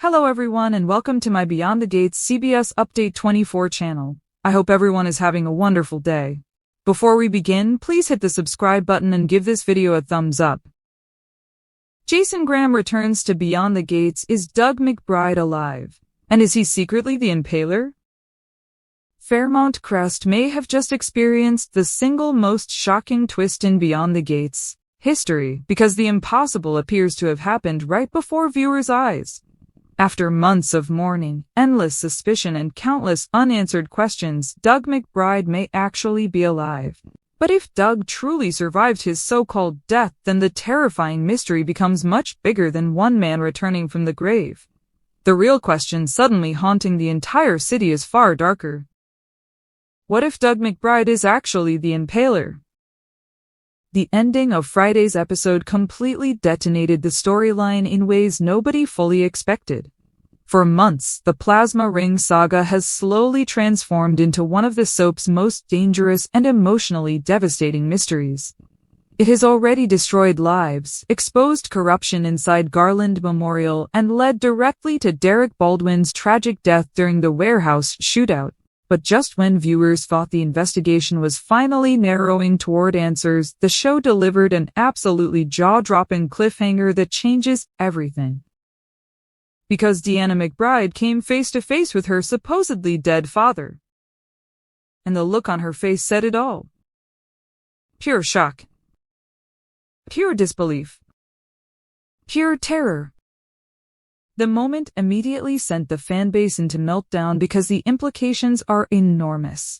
Hello everyone and welcome to my Beyond the Gates CBS Update 24 channel. I hope everyone is having a wonderful day. Before we begin, please hit the subscribe button and give this video a thumbs up. Jason Graham returns to Beyond the Gates. Is Doug McBride alive? And is he secretly the Impaler? Fairmont Crest may have just experienced the single most shocking twist in Beyond the Gates history, because the impossible appears to have happened right before viewers' eyes. After months of mourning, endless suspicion, and countless unanswered questions, Doug McBride may actually be alive. But if Doug truly survived his so-called death, then the terrifying mystery becomes much bigger than one man returning from the grave. The real question suddenly haunting the entire city is far darker. What if Doug McBride is actually the Impaler? The ending of Friday's episode completely detonated the storyline in ways nobody fully expected. For months, the Plasma Ring saga has slowly transformed into one of the soap's most dangerous and emotionally devastating mysteries. It has already destroyed lives, exposed corruption inside Garland Memorial, and led directly to Derek Baldwin's tragic death during the warehouse shootout. But just when viewers thought the investigation was finally narrowing toward answers, the show delivered an absolutely jaw-dropping cliffhanger that changes everything. Because Deanna McBride came face-to-face with her supposedly dead father. And the look on her face said it all. Pure shock. Pure disbelief. Pure terror. The moment immediately sent the fanbase into meltdown because the implications are enormous.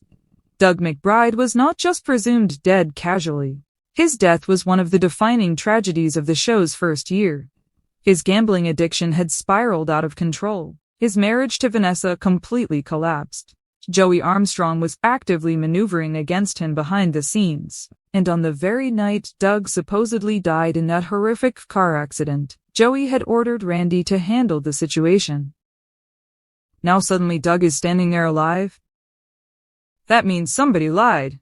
Doug McBride was not just presumed dead casually. His death was one of the defining tragedies of the show's first year. His gambling addiction had spiraled out of control. His marriage to Vanessa completely collapsed. Joey Armstrong was actively maneuvering against him behind the scenes. And on the very night Doug supposedly died in that horrific car accident, Joey had ordered Randy to handle the situation. Now suddenly Doug is standing there alive? That means somebody lied.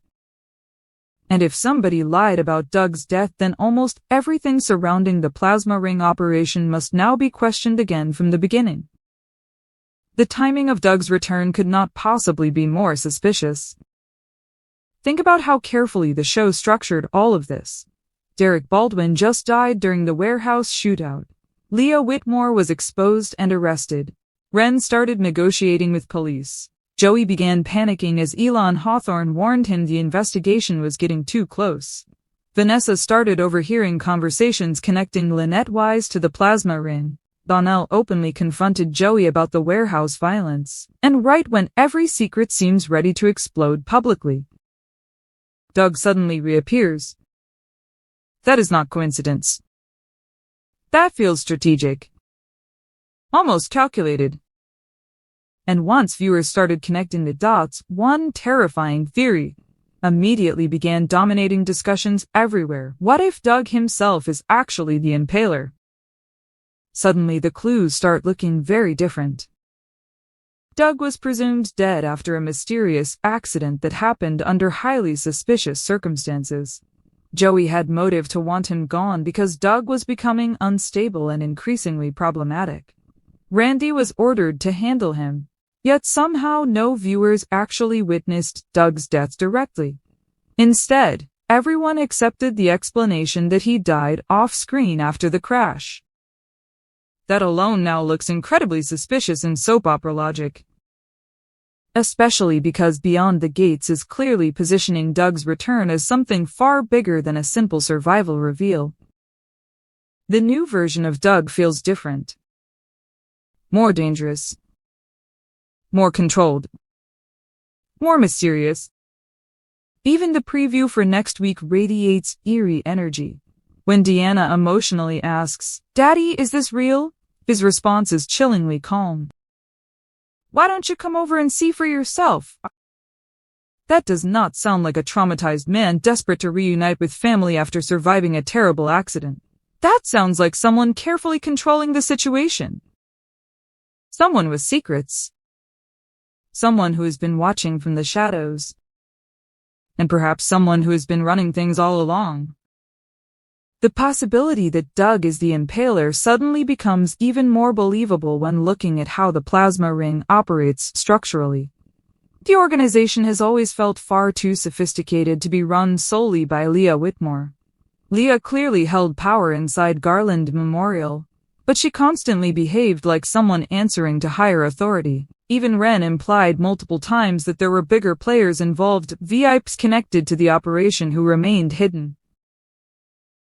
And if somebody lied about Doug's death, then almost everything surrounding the Plasma Ring operation must now be questioned again from the beginning. The timing of Doug's return could not possibly be more suspicious. Think about how carefully the show structured all of this. Derek Baldwin just died during the warehouse shootout. Leah Whitmore was exposed and arrested. Ren started negotiating with police. Joey began panicking as Elon Hawthorne warned him the investigation was getting too close. Vanessa started overhearing conversations connecting Lynette Wise to the Plasma Ring. Donnell openly confronted Joey about the warehouse violence. And right when every secret seems ready to explode publicly, Doug suddenly reappears. That is not coincidence. That feels strategic. Almost calculated. And once viewers started connecting the dots, one terrifying theory immediately began dominating discussions everywhere. What if Doug himself is actually the Impaler? Suddenly the clues start looking very different. Doug was presumed dead after a mysterious accident that happened under highly suspicious circumstances. Joey had motive to want him gone because Doug was becoming unstable and increasingly problematic. Randy was ordered to handle him, yet somehow no viewers actually witnessed Doug's death directly. Instead, everyone accepted the explanation that he died off-screen after the crash. That alone now looks incredibly suspicious in soap opera logic. Especially because Beyond the Gates is clearly positioning Doug's return as something far bigger than a simple survival reveal. The new version of Doug feels different. More dangerous. More controlled. More mysterious. Even the preview for next week radiates eerie energy. When Deanna emotionally asks, "Daddy, is this real?" his response is chillingly calm. "Why don't you come over and see for yourself?" That does not sound like a traumatized man desperate to reunite with family after surviving a terrible accident. That sounds like someone carefully controlling the situation. Someone with secrets. Someone who has been watching from the shadows. And perhaps someone who has been running things all along. The possibility that Doug is the Impaler suddenly becomes even more believable when looking at how the plasma ring operates structurally. The organization has always felt far too sophisticated to be run solely by Leah Whitmore. Leah clearly held power inside Garland Memorial, but she constantly behaved like someone answering to higher authority. Even Wren implied multiple times that there were bigger players involved, VIPs connected to the operation who remained hidden.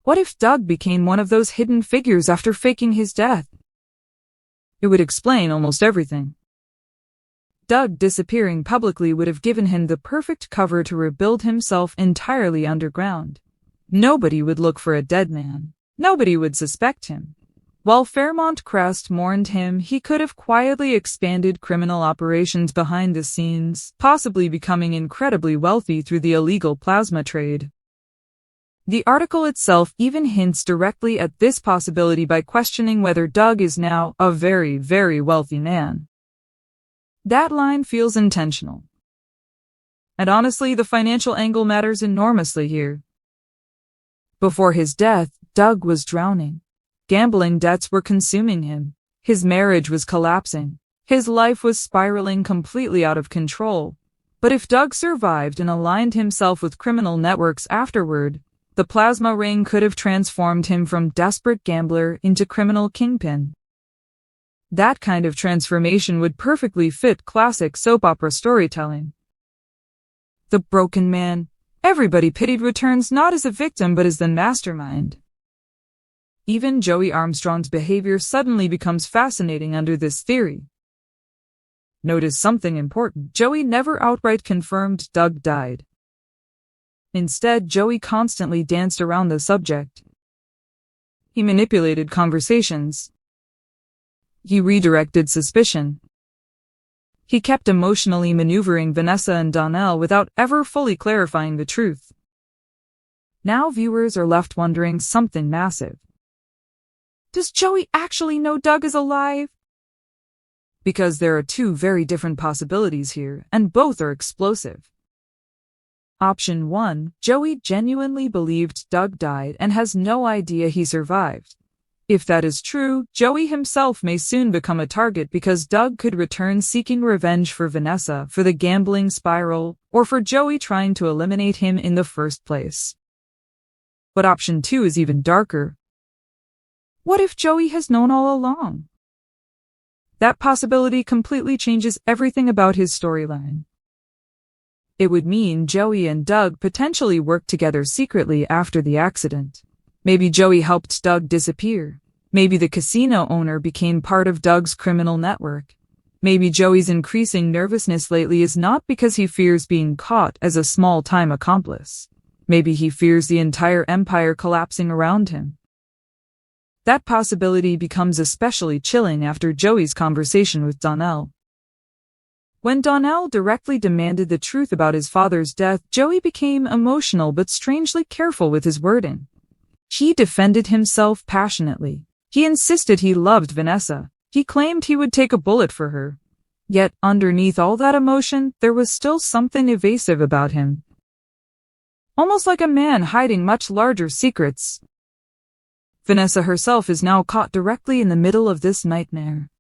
What if Doug became one of those hidden figures after faking his death? It would explain almost everything. Doug disappearing publicly would have given him the perfect cover to rebuild himself entirely underground. Nobody would look for a dead man. Nobody would suspect him. While Fairmont Crest mourned him, he could have quietly expanded criminal operations behind the scenes, possibly becoming incredibly wealthy through the illegal plasma trade. The article itself even hints directly at this possibility by questioning whether Doug is now a very, very wealthy man. That line feels intentional. And honestly, the financial angle matters enormously here. Before his death, Doug was drowning. Gambling debts were consuming him. His marriage was collapsing. His life was spiraling completely out of control. But if Doug survived and aligned himself with criminal networks afterward, the plasma ring could have transformed him from desperate gambler into criminal kingpin. That kind of transformation would perfectly fit classic soap opera storytelling. The broken man, everybody pitied, returns not as a victim but as the mastermind. Even Joey Armstrong's behavior suddenly becomes fascinating under this theory. Notice something important. Joey never outright confirmed Doug died. Instead, Joey constantly danced around the subject. He manipulated conversations. He redirected suspicion. He kept emotionally maneuvering Vanessa and Donnell without ever fully clarifying the truth. Now viewers are left wondering something massive. Does Joey actually know Doug is alive? Because there are two very different possibilities here, and both are explosive. Option 1, Joey genuinely believed Doug died and has no idea he survived. If that is true, Joey himself may soon become a target because Doug could return seeking revenge for Vanessa, for the gambling spiral, or for Joey trying to eliminate him in the first place. But option 2 is even darker. What if Joey has known all along? That possibility completely changes everything about his storyline. It would mean Joey and Doug potentially worked together secretly after the accident. Maybe Joey helped Doug disappear. Maybe the casino owner became part of Doug's criminal network. Maybe Joey's increasing nervousness lately is not because he fears being caught as a small-time accomplice. Maybe he fears the entire empire collapsing around him. That possibility becomes especially chilling after Joey's conversation with Donnell. When Donnell directly demanded the truth about his father's death, Joey became emotional but strangely careful with his wording. He defended himself passionately. He insisted he loved Vanessa. He claimed he would take a bullet for her. Yet, underneath all that emotion, there was still something evasive about him. Almost like a man hiding much larger secrets. Vanessa herself is now caught directly in the middle of this nightmare.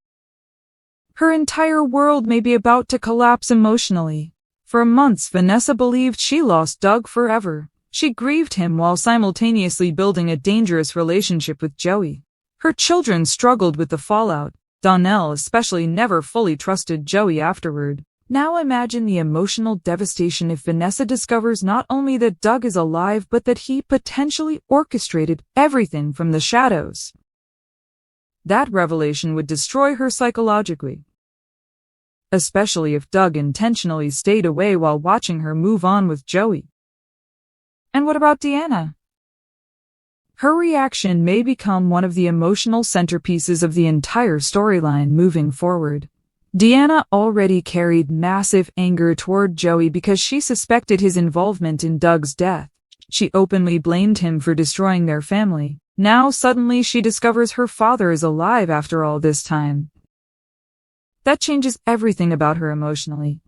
Her entire world may be about to collapse emotionally. For months, Vanessa believed she lost Doug forever. She grieved him while simultaneously building a dangerous relationship with Joey. Her children struggled with the fallout. Donnell especially never fully trusted Joey afterward. Now imagine the emotional devastation if Vanessa discovers not only that Doug is alive but that he potentially orchestrated everything from the shadows. That revelation would destroy her psychologically. Especially if Doug intentionally stayed away while watching her move on with Joey. And what about Deanna? Her reaction may become one of the emotional centerpieces of the entire storyline moving forward. Deanna already carried massive anger toward Joey because she suspected his involvement in Doug's death. She openly blamed him for destroying their family. Now suddenly she discovers her father is alive after all this time. That changes everything about her emotionally.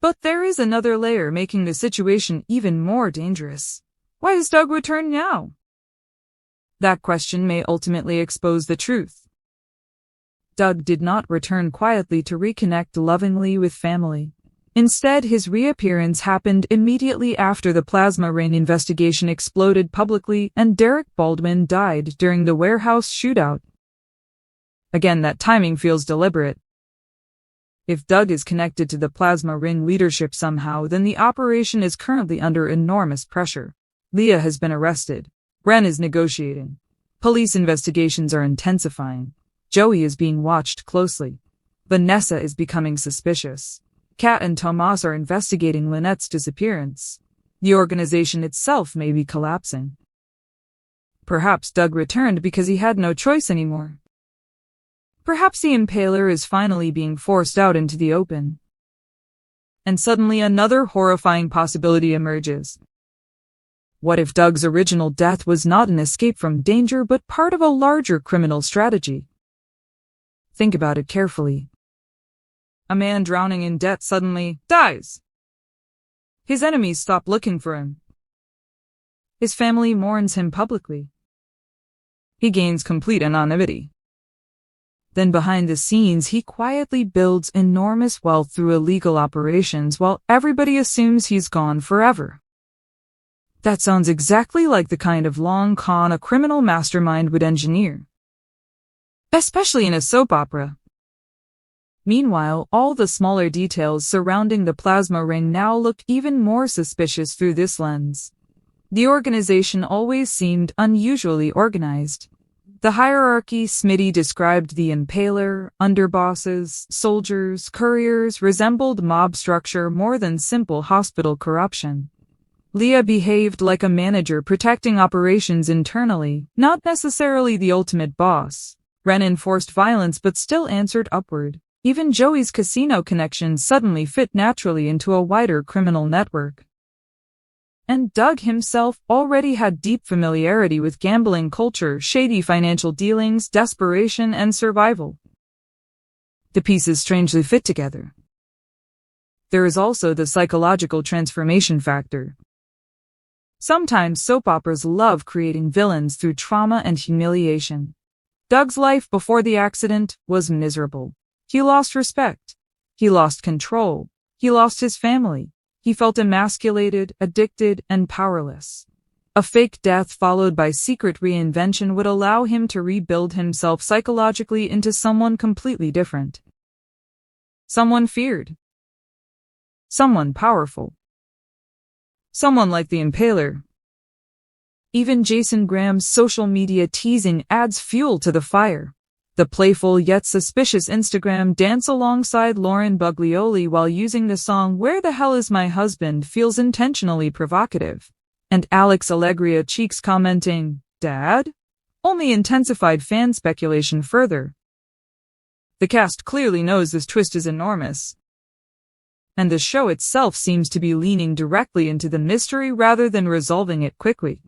But there is another layer making the situation even more dangerous. Why has Doug returned now? That question may ultimately expose the truth. Doug did not return quietly to reconnect lovingly with family. Instead, his reappearance happened immediately after the plasma ring investigation exploded publicly and Derek Baldwin died during the warehouse shootout. Again, that timing feels deliberate. If Doug is connected to the plasma ring leadership somehow, then the operation is currently under enormous pressure. Leah has been arrested. Ren is negotiating. Police investigations are intensifying. Joey is being watched closely. Vanessa is becoming suspicious. Kat and Tomas are investigating Lynette's disappearance. The organization itself may be collapsing. Perhaps Doug returned because he had no choice anymore. Perhaps the Impaler is finally being forced out into the open. And suddenly another horrifying possibility emerges. What if Doug's original death was not an escape from danger but part of a larger criminal strategy? Think about it carefully. A man drowning in debt suddenly dies. His enemies stop looking for him. His family mourns him publicly. He gains complete anonymity. Then behind the scenes, he quietly builds enormous wealth through illegal operations while everybody assumes he's gone forever. That sounds exactly like the kind of long con a criminal mastermind would engineer. Especially in a soap opera. Meanwhile, all the smaller details surrounding the plasma ring now look even more suspicious through this lens. The organization always seemed unusually organized. The hierarchy Smitty described the Impaler, underbosses, soldiers, couriers resembled mob structure more than simple hospital corruption. Leah behaved like a manager protecting operations internally, not necessarily the ultimate boss. Ren enforced violence but still answered upward. Even Joey's casino connections suddenly fit naturally into a wider criminal network. And Doug himself already had deep familiarity with gambling culture, shady financial dealings, desperation, and survival. The pieces strangely fit together. There is also the psychological transformation factor. Sometimes soap operas love creating villains through trauma and humiliation. Doug's life before the accident was miserable. He lost respect. He lost control. He lost his family. He felt emasculated, addicted, and powerless. A fake death followed by secret reinvention would allow him to rebuild himself psychologically into someone completely different. Someone feared. Someone powerful. Someone like the Impaler. Even Jason Graham's social media teasing adds fuel to the fire. The playful yet suspicious Instagram dance alongside Lauren Buglioli while using the song "Where the Hell Is My Husband" feels intentionally provocative. And Alex Allegria cheeks commenting, "Dad?" only intensified fan speculation further. The cast clearly knows this twist is enormous. And the show itself seems to be leaning directly into the mystery rather than resolving it quickly.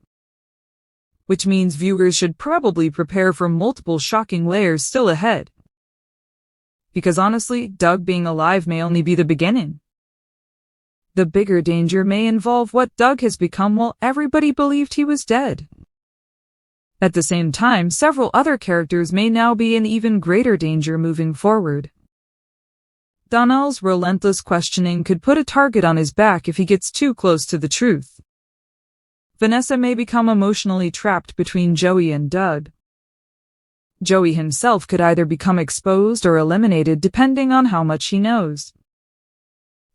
Which means viewers should probably prepare for multiple shocking layers still ahead. Because honestly, Doug being alive may only be the beginning. The bigger danger may involve what Doug has become while everybody believed he was dead. At the same time, several other characters may now be in even greater danger moving forward. Donnell's relentless questioning could put a target on his back if he gets too close to the truth. Vanessa may become emotionally trapped between Joey and Doug. Joey himself could either become exposed or eliminated depending on how much he knows.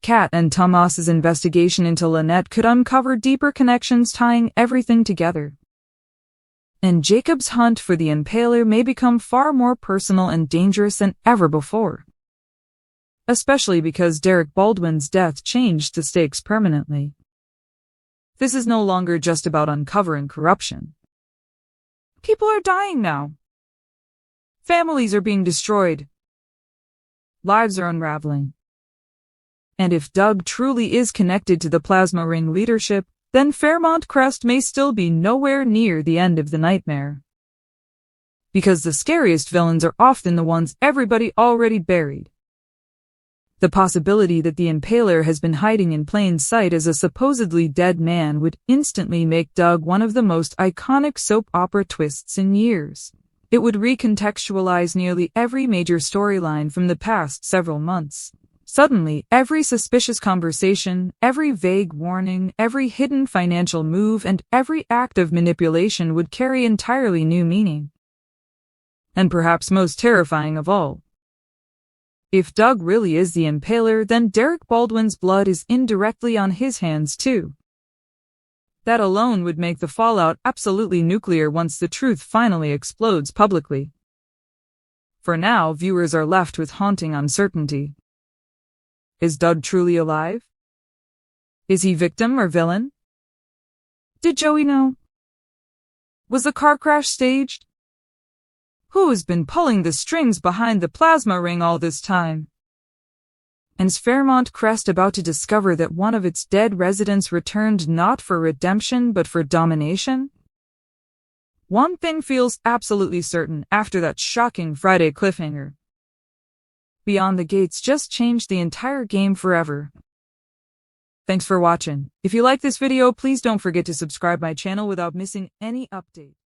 Kat and Tomas's investigation into Lynette could uncover deeper connections tying everything together. And Jacob's hunt for the Impaler may become far more personal and dangerous than ever before. Especially because Derek Baldwin's death changed the stakes permanently. This is no longer just about uncovering corruption. People are dying now. Families are being destroyed. Lives are unraveling. And if Doug truly is connected to the plasma ring leadership, then Fairmont Crest may still be nowhere near the end of the nightmare. Because the scariest villains are often the ones everybody already buried. The possibility that the Impaler has been hiding in plain sight as a supposedly dead man would instantly make Doug one of the most iconic soap opera twists in years. It would recontextualize nearly every major storyline from the past several months. Suddenly, every suspicious conversation, every vague warning, every hidden financial move, and every act of manipulation would carry entirely new meaning. And perhaps most terrifying of all, if Doug really is the Impaler, then Derek Baldwin's blood is indirectly on his hands too. That alone would make the fallout absolutely nuclear once the truth finally explodes publicly. For now, viewers are left with haunting uncertainty. Is Doug truly alive? Is he victim or villain? Did Joey know? Was the car crash staged? Who's been pulling the strings behind the plasma ring all this time? And is Fairmont Crest about to discover that one of its dead residents returned not for redemption but for domination? One thing feels absolutely certain after that shocking Friday cliffhanger. Beyond the Gates just changed the entire game forever. Thanks for watching. If you like this video, please don't forget to subscribe my channel without missing any update.